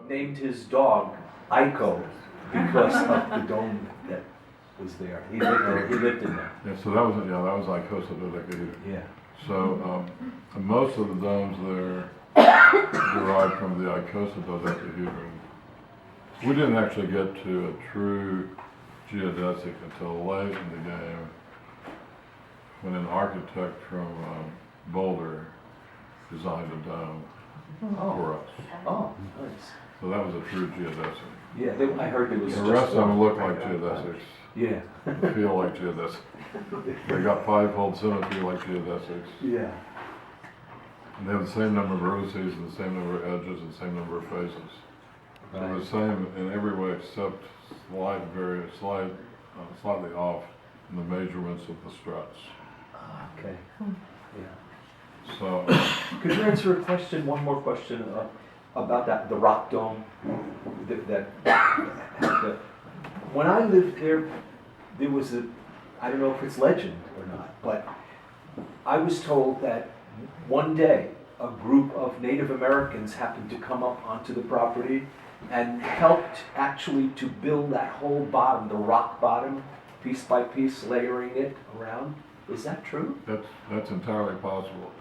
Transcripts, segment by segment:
named his dog Iko because of the dome that was there. He lived in there. Yeah, so that was Icosa dodecahedron. Yeah. So most of the domes there derived from the Icosa dodecahedron. We didn't actually get to a true geodesic until late in the game, when an architect from Boulder designed a dome for us. Oh, nice. So that was a true geodesic. Yeah, I heard it was. The rest of them look like geodesics. Yeah. Feel like geodesics. They got five-fold symmetry like geodesics. Yeah. And they have the same number of vertices and the same number of edges and the same number of faces. Right. They're the same in every way except slightly off in the measurements of the struts. Okay. Yeah. So, Could you answer a question, one more question about the rock dome? When I lived there was I don't know if it's legend or not, but I was told that one day a group of Native Americans happened to come up onto the property and helped actually to build that whole bottom, the rock bottom, piece by piece, layering it around. Is that true? that's entirely possible.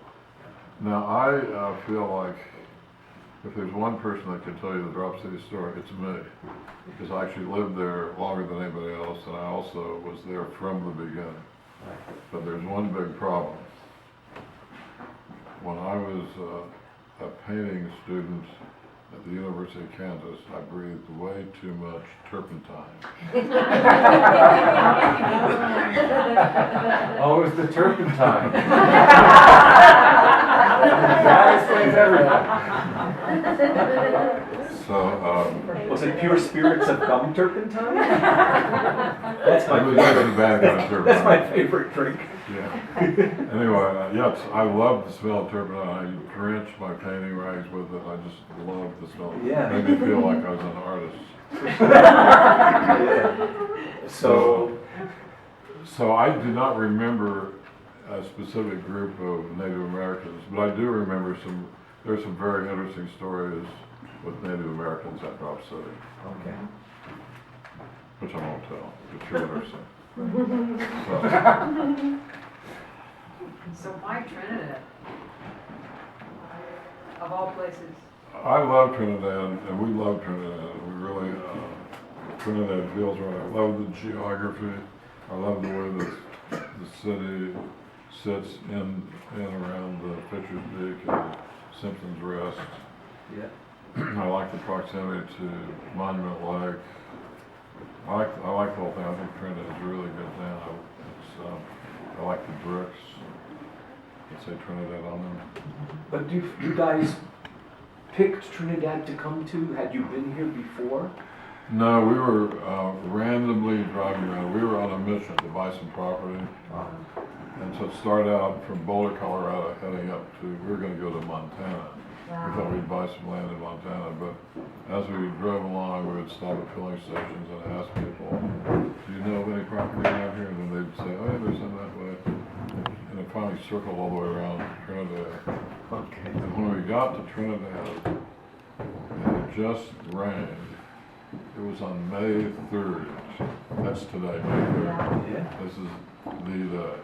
Now, I feel like if there's one person that can tell you the DropCity story, it's me. Because I actually lived there longer than anybody else, and I also was there from the beginning. But there's one big problem. When I was a painting student at the University of Kansas, I breathed way too much turpentine. Oh, it was the turpentine. That explains everything. So, Was it pure spirits of gum turpentine? That's it was actually bad kind of turpentine. That's my favorite drink. Yeah. Anyway, yes, I love the smell of turpentine. I drenched my painting rags with it. I just loved the smell. Yeah. It made me feel like I was an artist. Yeah. So I do not remember a specific group of Native Americans, but I do remember there's some very interesting stories with Native Americans at DropCity. Okay. Which I won't tell, but you're interesting. So why Trinidad? Of all places. I love Trinidad, and we love Trinidad. We really, Trinidad feels right. I love the geography. I love the way the city sits in and around the Fisher's Peak and Simpson's Rest. Yeah. I like the proximity to Monument Lake. I like the whole thing. I think Trinidad's a really good town. I like the bricks that say Trinidad on them. But you guys picked Trinidad to come to? Had you been here before? No, we were randomly driving around. We were on a mission to buy some property. And so it started out from Boulder, Colorado, heading up to, we were going to go to Montana. Wow. We thought we'd buy some land in Montana, but as we drove along, we would stop at filling stations and ask people, do you know of any property around here? And then they'd say, oh, yeah, there's some that way. And it finally circled all the way around Trinidad. Okay. And when we got to Trinidad, it just rained. It was on May 3rd. That's today, May 3rd. Yeah. This is the day.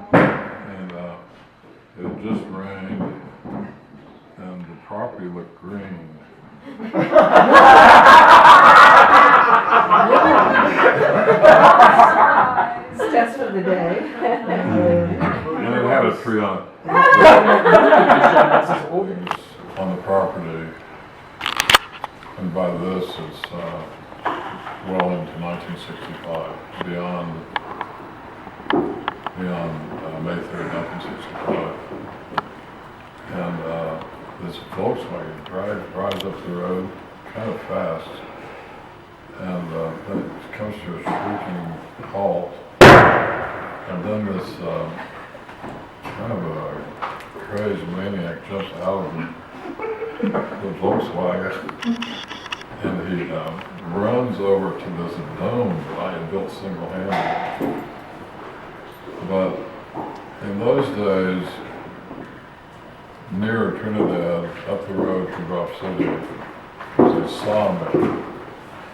And it just rained, and the property looked green. Test for the day. And it had a tree on it. On the property. And by this, it's well into 1965, beyond May 3rd, 1965. And this Volkswagen drives up the road kind of fast, and then it comes to a shrieking halt, and then this kind of a crazed maniac jumps out of the Volkswagen, and he runs over to this dome that I had built single-handedly. But in those days, near Trinidad, up the road from DropCity, a sawmill.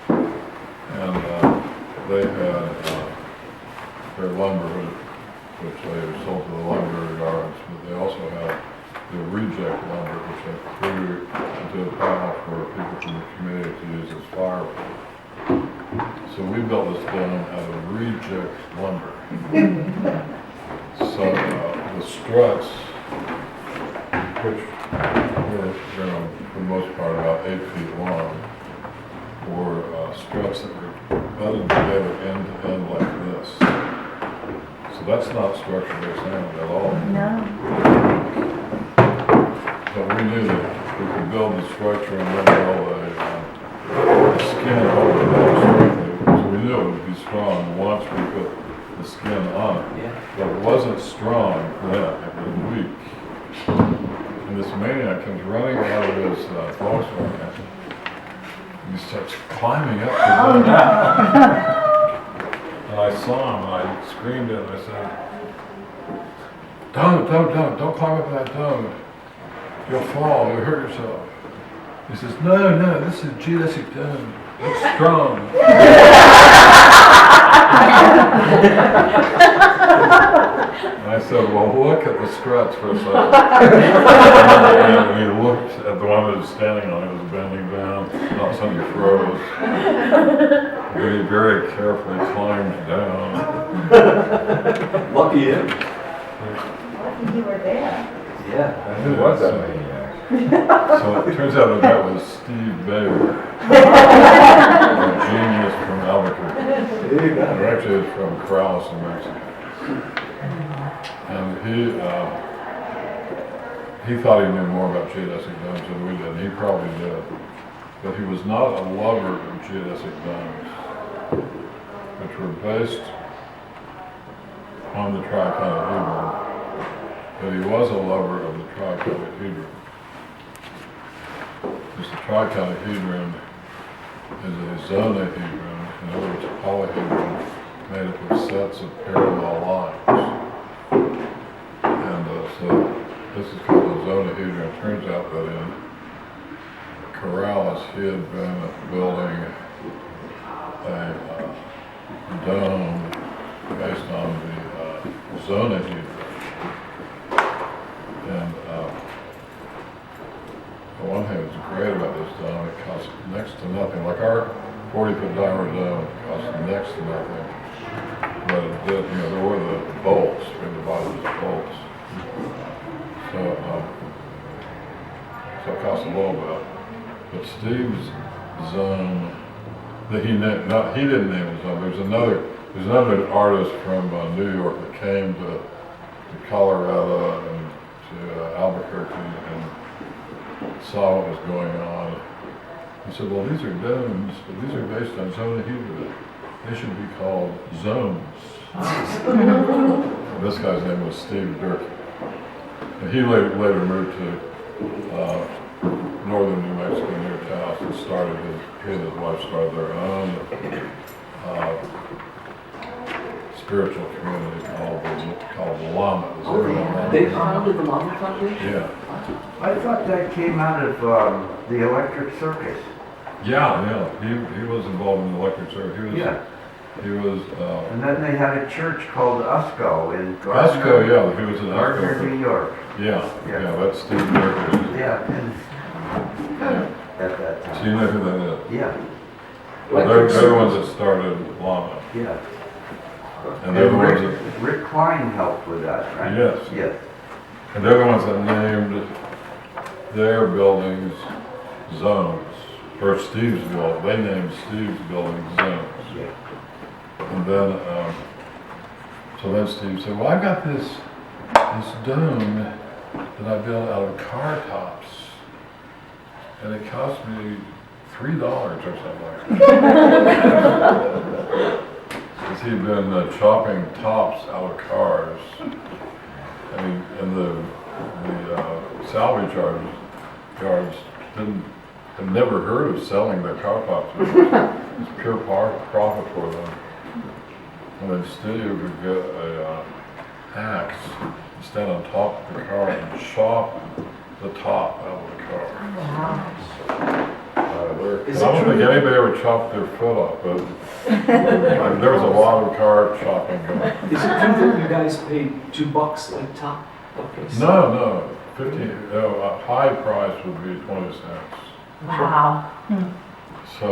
And they had their lumber, which they sold to the lumber yards, but they also had the reject lumber, which they threw into a pile for people from the community to use as firewood. So we built this dome out of reject lumber. So the struts, which were, for the most part, about 8 feet long, were struts that were butted together end to end like this. So that's not structurally sound at all. No. But we knew that we could build the structure and then build a skin over the structure. So we knew it would be strong once we put the skin on it. Yeah. But it wasn't strong then, it was weak. And this maniac comes running out of his Volkswagen. He starts climbing up the dome. And I saw him and I screamed at him. I said, don't climb up that dome. You'll fall, you'll hurt yourself. He says, no, this is geodesic dome. It's strong. And I said, well, look at the struts for a second. And he looked at the one that was standing on it, was bending down, all of a sudden he froze. And he very carefully climbed down. Lucky him. Lucky you were there. Yeah. Who was that maniac? So it turns out that was Steve Bayer, a genius from Albuquerque. There you Or go. actually it's from Corrales in Mexico. And he thought he knew more about geodesic domes than we did, and he probably did. But he was not a lover of geodesic domes, which were based on the triconahedron. But he was a lover of the triconahedron. Because the triconahedron is a zonahedron, in other words, a polyhedron made up of sets of parallel lines. And so this is called a zonahedron. It turns out that in Corrales he had been building a dome based on the zonahedron. And the one thing that's great about this dome, it costs next to nothing. Like our 40-foot diameter dome costs next to nothing. But it did, there were the bolts, we had to buy these bolts. So it cost a little bit. But Steve's zone, that he named, he didn't name his zone. There's another artist from New York that came to Colorado and to Albuquerque and saw what was going on. He said, well, these are domes, but these are based on zonahedron. They should be called zones. And this guy's name was Steve Durkee. And he later moved to northern New Mexico near Taos and he and his wife started their own spiritual community called the Lamas. They founded the Lama Foundation? Yeah. I thought that came out of the Electric Circus. Yeah. He was involved in the electric circuit. He was, And then they had a church called Usco in Esco, yeah, he was an Gardner, New architect. York. Yeah, that's Steve Durkee. Yeah, and at that So you time. know who that is? Yeah, Well, they're the ones that started Llama. yeah. And they're the ones that, Rick Klein helped with that, right? Yes. Yes. and they're the ones that named their buildings zones. Or Steve's building, they named Steve's building zones. And then, so then Steve said, well, I've got this dome that I built out of car tops. And it cost me $3 or something. Because he'd been chopping tops out of cars. And the salvage yards had never heard of selling their car tops. It was pure profit for them. And then Steve would get a axe, stand on top of the car and chop the top out of the car. Wow. And Is I it don't true? think anybody ever chopped their foot off, but there was a lot of car chopping going. Is it true that you guys paid $2 a top? Okay. No, 15, a high price would be 20 cents. Wow. So,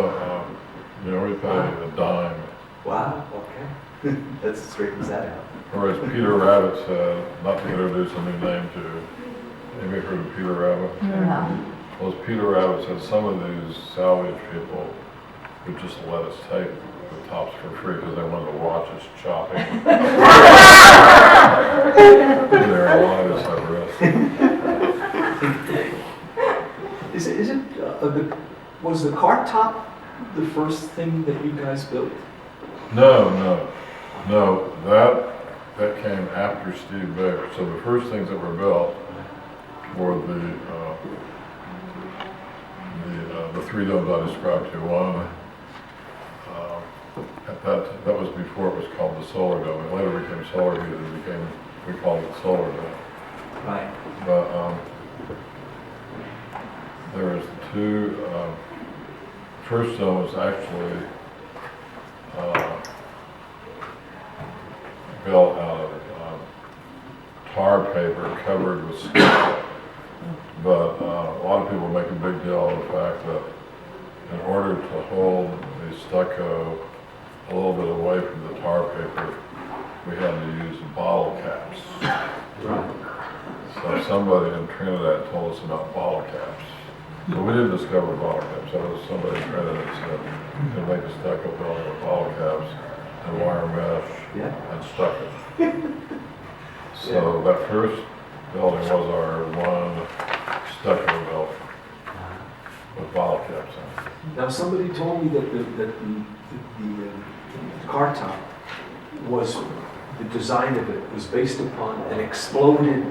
we pay a dime. Wow, okay. That straightens that out. Or as Peter Rabbit said, not to introduce a new name to you, anybody heard of Peter Rabbit? No. Well, as Peter Rabbit said, some of these salvage people would just let us take the tops for free because they wanted to watch us chopping. Their lives at risk. Was the car top the first thing that you guys built? No, that came after Steve Baker. So the first things that were built were the three domes I described to you. One, that was before it was called the Solar Dome. It later became Solar Heat. We called it Solar Dome. Right. But there was two. First dome was actually built out of tar paper covered with stucco. But a lot of people make a big deal of the fact that in order to hold the stucco a little bit away from the tar paper, we had to use bottle caps. Right. So somebody in Trinidad told us about bottle caps. So we didn't discover bottle caps. That was somebody in Trinidad said, you can make a stucco building with bottle caps and wire mesh and stucco. So that first building was our one stucco building with bottle caps in it. Now, somebody told me that the car top was, the design of it was based upon an exploded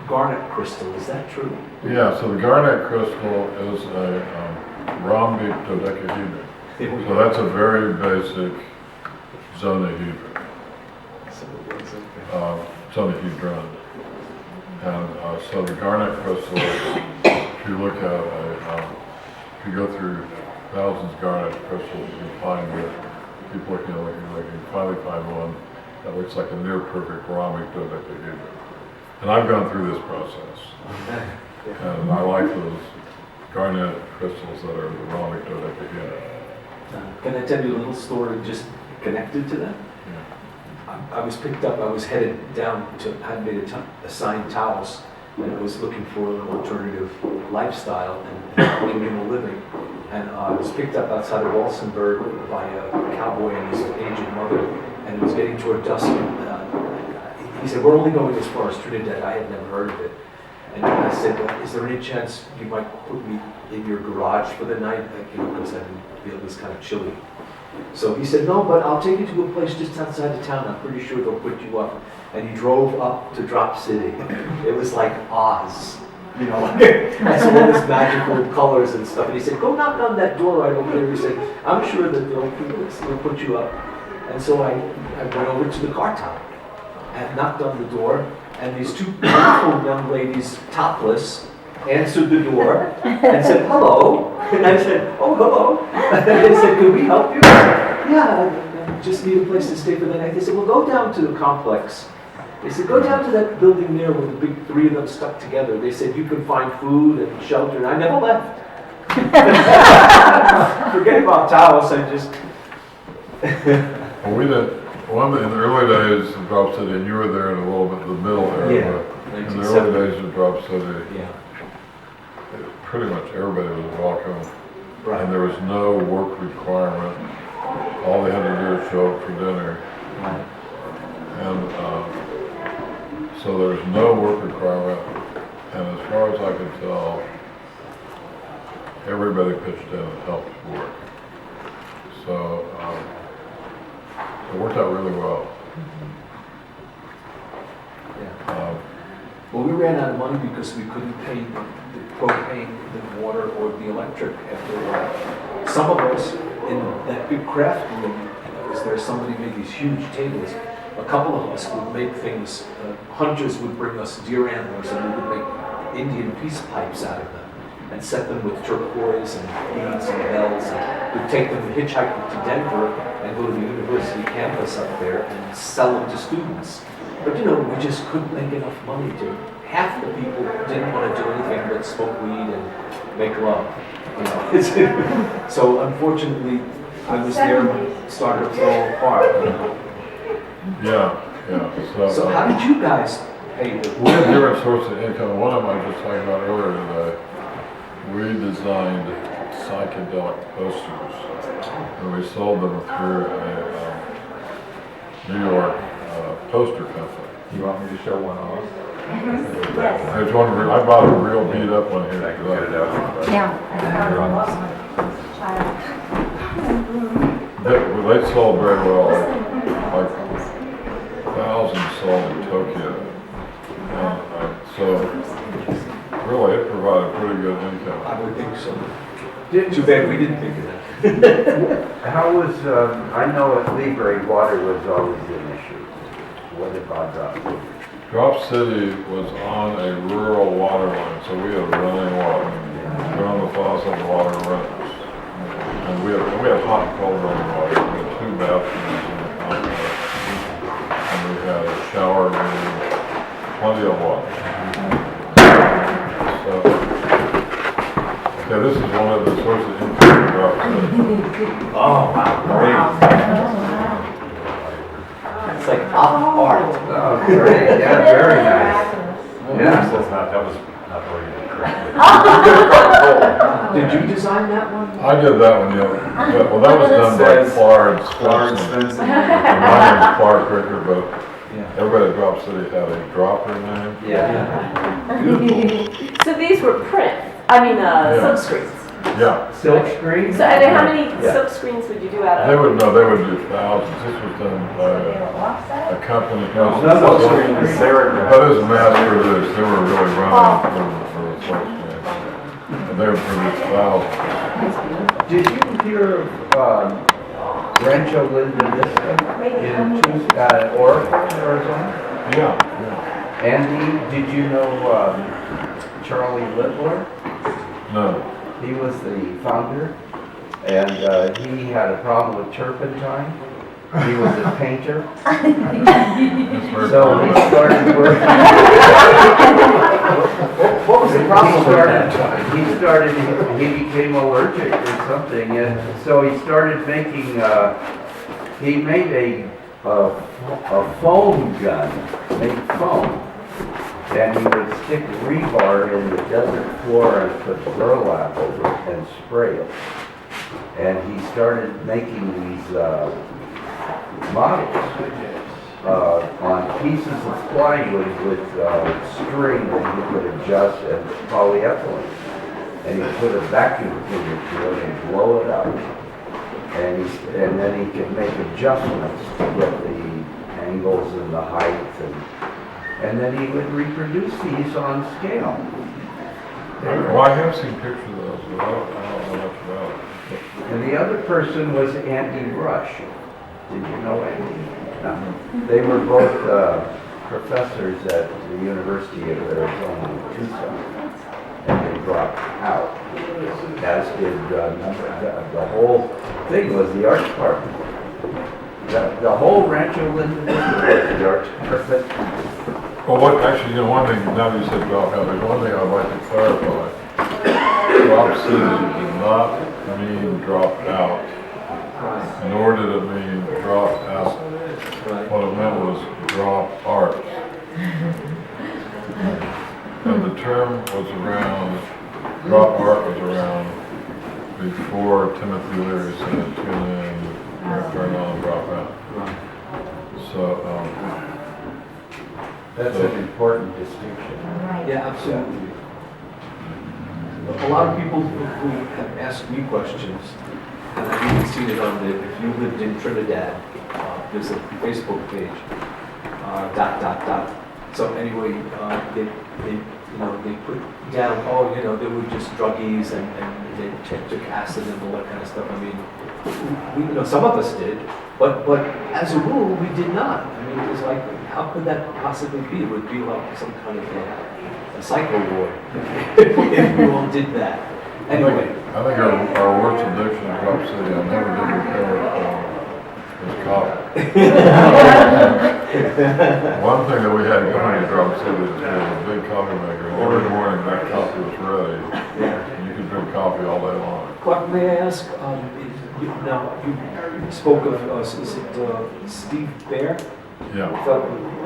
garnet crystal. Is that true? Yeah, so the garnet crystal is a rhombic dodecahedron. So that's a very basic zonahedron. So it was, okay. Zonahedron. And so the garnet crystal, if you look at if you go through thousands of garnet crystals, you can find it. Keep looking, you can finally find one that looks like a near perfect rhombic dodecahedron. And I've gone through this process. And I like those garnet crystals that are the rhombic dodecahedron. Can I tell you a little story just connected to that? I was picked up, I was headed down to, I had made assigned Taos, and I was looking for an alternative lifestyle and communal living. And I was picked up outside of Walsenburg by a cowboy and his aged mother, and it was getting toward dusk. He said, we're only going as far as Trinidad. I had never heard of it. And I said, is there any chance you might put me in your garage for the night? Because it was kind of chilly. So he said, no, but I'll take you to a place just outside of town. I'm pretty sure they'll put you up. And he drove up to Drop City. It was like Oz. I saw all these magical colors and stuff. And he said, go knock on that door right over there. He said, I'm sure that they'll put you up. And so I went over to the car top and knocked on the door. And these two beautiful young ladies, topless, answered the door and said, hello. And I said, oh, hello. And they said, could we help you? Yeah, I just need a place to stay for the night. They said, well, go down to the complex. They said, go down to that building there where the big three of them stuck together. They said, you can find food and shelter. And I never left. Forget about Taos, I just... Well, we did, in the early days of Drop City, and you were there in a little bit of the middle area. Yeah, In the early 1970. days of Drop City, Yeah, pretty much everybody was welcome. right. And there was no work requirement. All they had to do was show up for dinner. Right. And so there was no work requirement. And as far as I could tell, everybody pitched in and helped work. So it worked out really well. Yeah. Well, we ran out of money because we couldn't pay the propane, the water, or the electric after a while. Some of us in that big craft room, somebody made these huge tables. A couple of us would make things, hunters would bring us deer antlers and we would make Indian peace pipes out of them. and set them with turquoise and beads and bells. And we'd take them and hitchhike them to Denver and go to the university campus up there and sell them to students. But you know, we just couldn't make enough money to. Half the people didn't want to do anything but smoke weed and make love. You know, so unfortunately, I was there when it started to fall apart. You know? Yeah. So how did you guys pay the? We had different sources of income. One of them I was just talking about earlier today. We designed psychedelic posters, and we sold them through a New York poster company. You want me to show one off? There's one. I bought a real beat up one here. I can get it out. They sold very well. Like thousands sold in Tokyo. So really, it provided pretty good income. I would think so. Too bad we didn't think of that. How was, I know at Libre, water was always an issue. What about DropCity? DropCity was on a rural water line, so we had running water. Turn on the faucet, the water runs. And we had hot and cold running water. We had 2 bathrooms in the complex. And we had a shower room, plenty of water. So, okay, this is one of the sources of income for DropCity. Oh, wow, great. It's like art. Oh, great, yeah, very nice. Yeah. That was not where you correctly. Did you design that one? I did that one, yeah. Well, that was done by Clarence Spencer. My name's Clark Ricker, but Yeah. everybody at DropCity had a dropper name. Yeah. Beautiful. So these were print, silk screens. Yeah, Silk screen? So, and how many Yeah. silk screens would you do out they of? would do thousands. This was done by a company. No, That silk is screen. mass produced. They were really running for the silk screen. And they would produce thousands. Did you hear of Rancho Linda Vista in Oracle, Arizona? Yeah. Andy, did you know Charlie Littler? No. He was the founder, and he had a problem with turpentine. He was a painter, That's very so he common. started working. What was the problem with that? He became allergic or something, and so he started making, he made a foam gun, made foam. And he would stick rebar in the desert floor and put burlap over it and spray it. And he started making these models on pieces of plywood with string that he could adjust and polyethylene. And he put a vacuum cleaner to it and blow it up. And then he could make adjustments to get the angles and the height and then he would reproduce these on scale. Well, I have seen pictures of those, but I don't know much about it. And the other person was Andy Rush. Did you know Andy? No. They were both professors at the University of Arizona in Tucson. And they dropped out. As did the whole thing was the art department. The whole Rancho Linda Vista was the art department. Well, actually, one thing, now that you said drop out, there's one thing I'd like to clarify. DropCity did not mean drop out, nor did it mean drop out. What it meant was drop art. And the term was around, drop art was around before Timothy Leary said tune in, turn on, drop out. So, That's an important distinction. Yeah, absolutely. A lot of people who have asked me questions, and I've even seen it on the, if you lived in Trinidad, there's a Facebook page, ... So anyway, they put down, they were just druggies and they took acid and all that kind of stuff. I mean, some of us did, but as a rule, we did not. I mean, it was like, how could that possibly be? It would be like some kind of a psycho war if we all did that. Anyway, I think our worst addiction in Drop City, I never did repair, was coffee. One thing that we had going in Drop City is we had a big coffee maker, and every morning that coffee was ready, and you could drink coffee all day long. Clark, may I ask, now, you spoke of, is it Steve Bear? Yeah,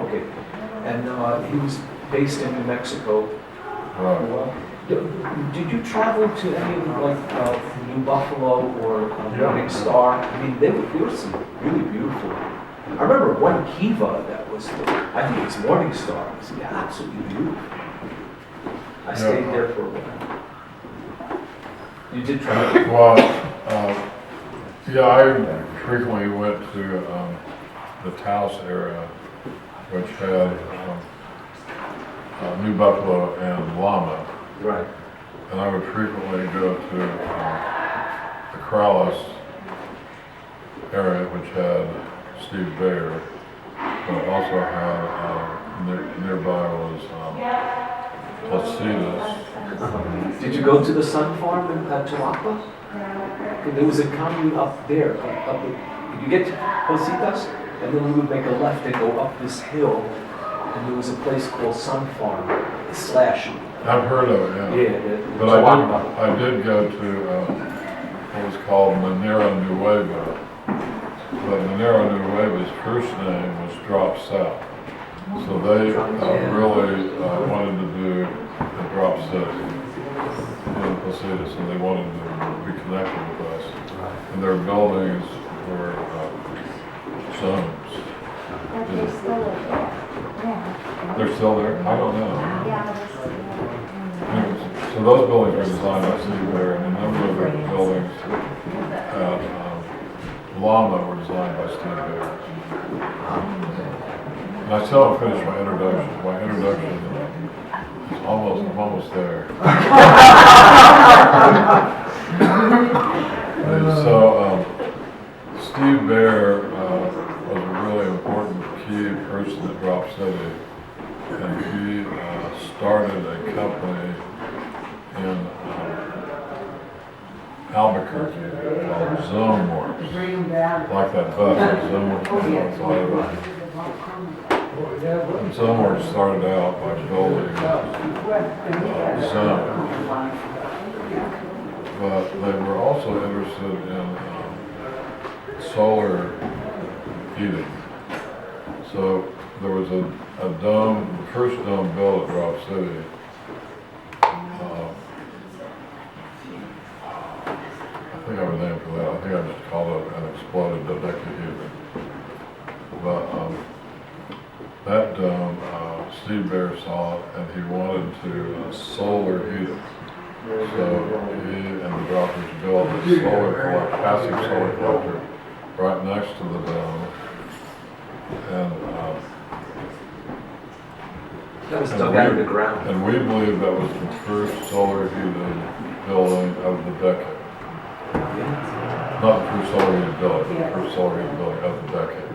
Okay, and he was based in New Mexico. right. Did you travel to any of like New Buffalo or Yeah. Morning Star? I mean, there were some really beautiful. I remember one Kiva that was, I think it's Morning Star. It was absolutely beautiful. I stayed there for a while. You did travel? Well, yeah, I frequently went to the Taos area, which had New Buffalo and Llama. Right. And I would frequently go to the Corrales area, which had Steve Bear, but also had nearby was Placitas. Did you go to the Sun Farm in Tulapa? There was a commune up there. You get to Placitas, and then we would make a left and go up this hill, and there was a place called Sun Farm / I've heard of it, yeah. But I did go to what was called Manera Nueva. But Manera Nueva's first name was Drop South. So they really wanted to do the Drop City in Placitas, and they wanted to be connected with us. And their buildings were zones. But they're still there. Yeah. They're still there? I don't know. Yeah, they're still there. So those buildings were designed by Steve Bear, and a number of the buildings at Llama were designed by Steve Bear. And I still haven't finished my introduction. My introduction is I'm almost there. And so Steve Bear was a really important key person at Drop City, and he started a company in Albuquerque called Zone Works, like that bus, Zone Works. And Zone Works started out by building zone, but they were also interested in solar heating. So there was a dome, the first dome built at Drop City. I think I have a name for that. I think I just called it an exploded decaheater. But that dome, Steve Bear saw it, and he wanted to solar heat it. So he and the doctors built a solar collector, passive solar collector right next to the dome. And That was dug out of the ground. and we believe that was the first solar heated building of the decade. Not the first solar heated building, the first solar heated building of the decade.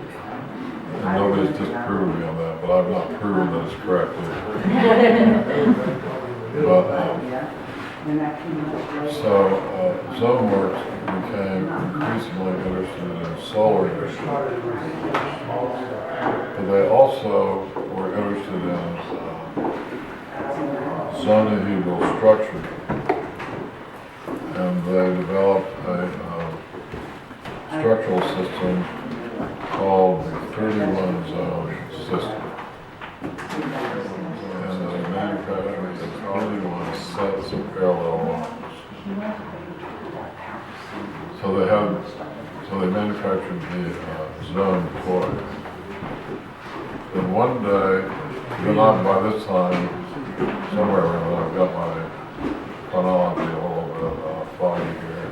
And nobody's disproved me on that, but I've not proven that it's correct either. But, so ZoneWorks became increasingly interested in solar energy. But they also were interested in zonahedral structure. And they developed a structural system called the 31 zone system. And they manufactured the 31 sets of parallel lines. So they manufactured the zone toy. And one day, then by this time, somewhere around, I've got my chronology a little bit foggy here.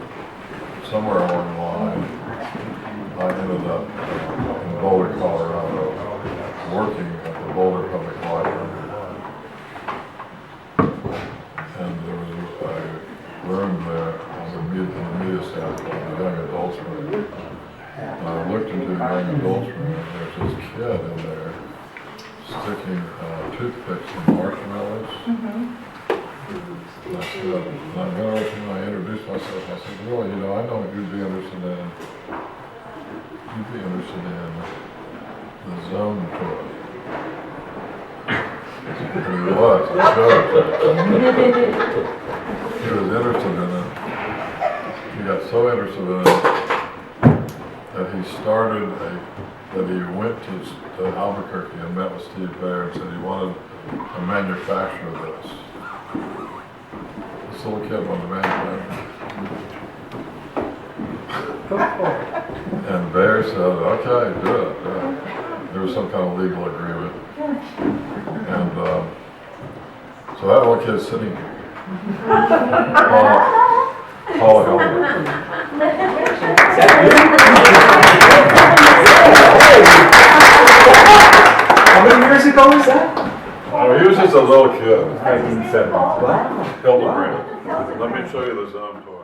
Somewhere along the line, I ended up in Boulder, Colorado, working at the Boulder Public Library. And there was a room there on the media staff called the Young Adults Room. And I looked into the Young Adults Room, and there's this kid in there sticking toothpicks in marshmallows. I said, and I got over to him, I introduced myself, I said, well, you know, I know what you'd be interested in. You'd be interested in the zone tour. And he was, I showed it to him. He was interested in it. He got so interested in it that he went to Albuquerque and met with Steve Baer and said he wanted to manufacture this. This little kid wanted to manufacture. And Baer said, okay, do it. There was some kind of legal agreement. And so that little kid's sitting here. Paul Helmer. How many years ago was that? Oh, he was just a little kid. 1970. Wow. Hildebrand. Let me show you the zone tour.